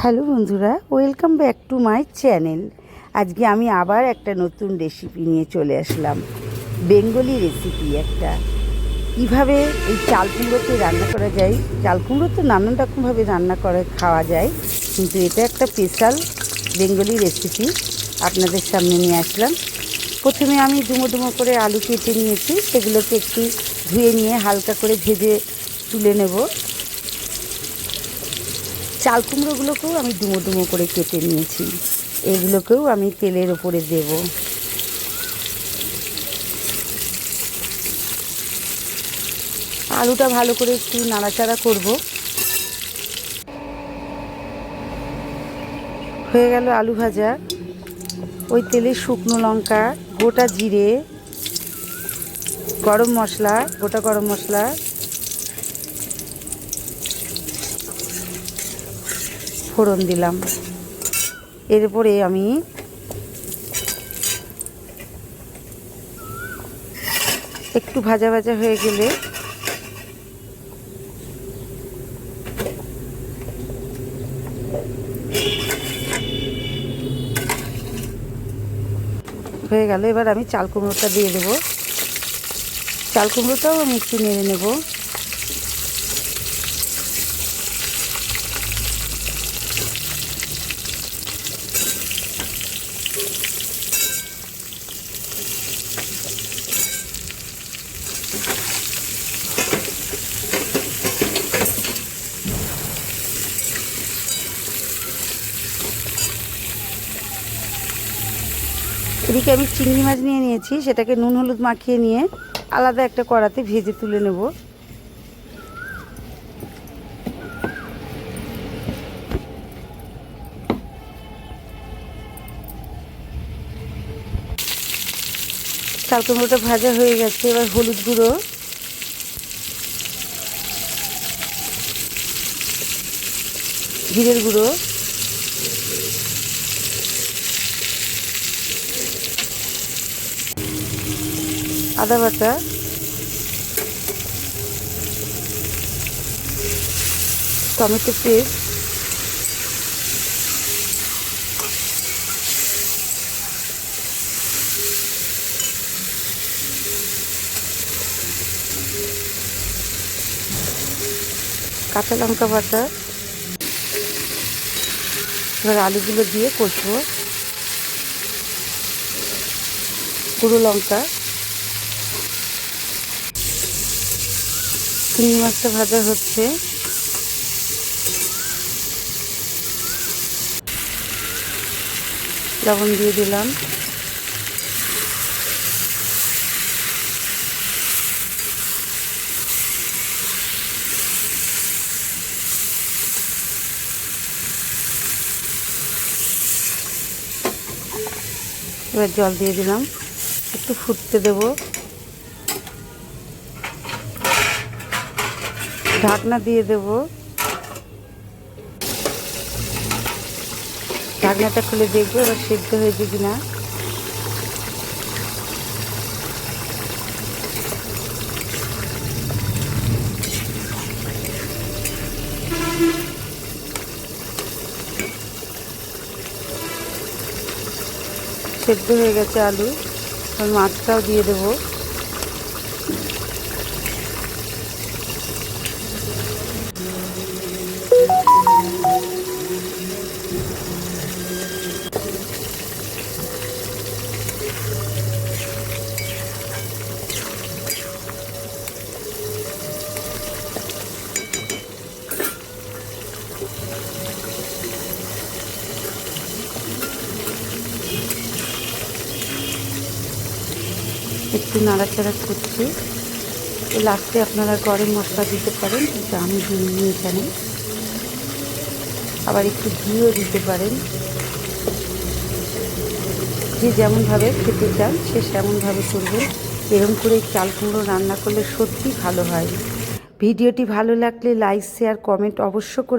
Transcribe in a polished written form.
Hello বন্ধুরা, welcome back to my channel. আজকে আমি আবার একটা নতুন রেসিপি নিয়ে চলে আসলাম। বেঙ্গলি রেসিপি একটা। কীভাবে এই চাল কুমড়োকে রান্না করা যায়। চাল কুমড়ো তো নানান রকমভাবে রান্না করে খাওয়া যায়, কিন্তু এটা একটা স্পেশাল বেঙ্গলি রেসিপি আপনাদের সামনে নিয়ে আসলাম। প্রথমে আমি ডুমো ডুমো করে আলু কেটে নিয়েছি, সেগুলোকে একটু ধুয়ে নিয়ে হালকা করে ভেজে তুলে নেব। চাল কুমড়োগুলোকেও আমি ডুমো ডুমো করে কেটে নিয়েছি, এগুলোকেও আমি তেলের ওপরে দেব। আলুটা ভালো করে একটু নাড়াচাড়া করব। হয়ে গেল আলু ভাজা। ওই তেলে শুকনো লঙ্কা, গোটা জিরে, গরম মশলা, গোটা গরম মশলা, ফোড়ন দিলাম। এরপরে আমি একটু ভাজা ভাজা হয়ে গেলে হয়ে গেল, এবার আমি চাল কুমড়োটা দিয়ে দেবো। চাল কুমড়োটাও আমি একটু নেড়ে নেব। এদিকে আমি চিংড়ি মাছ নিয়ে নিয়েছি, সেটাকে নুন হলুদ মাখিয়ে নিয়ে আলাদা একটা কড়াতে ভেজে তুলে নেব। চাল কুমড়োটা ভাজা হয়ে গেছে, এবার হলুদ গুঁড়ো, জিরের গুঁড়ো, আদা বাটা, টমেটো পেস্ট, কাঁচা লঙ্কা বাটা। এবার আলুগুলো দিয়ে কষবো। গুঁড়ো লঙ্কা, চিংড়ি মাছটা ভাজা হচ্ছে। লবণ দিয়ে দিলাম। এবার জল দিয়ে দিলাম, একটু ফুটতে দেব। ঢাকনা দিয়ে দেব। ঢাকনাটা খুলে দেখবো এবার সেদ্ধ হয়েছে কিনা। সেদ্ধ হয়ে গেছে আলু, আর মাছটাও দিয়ে দেবো। একটু নাড়াচাড়া করছি। লাস্টে আপনারা গরম মশলা দিতে পারেন, কিন্তু আমি দিইনি এখানে। আবার একটু ঘিও দিতে পারেন। যে যেমনভাবে খেতে চান সে সেমনভাবে করবেন। এরকম করে চাল কুমড়ো রান্না করলে সত্যি ভালো হয়। ভিডিওটি ভালো লাগলে লাইক, শেয়ার, কমেন্ট অবশ্য করে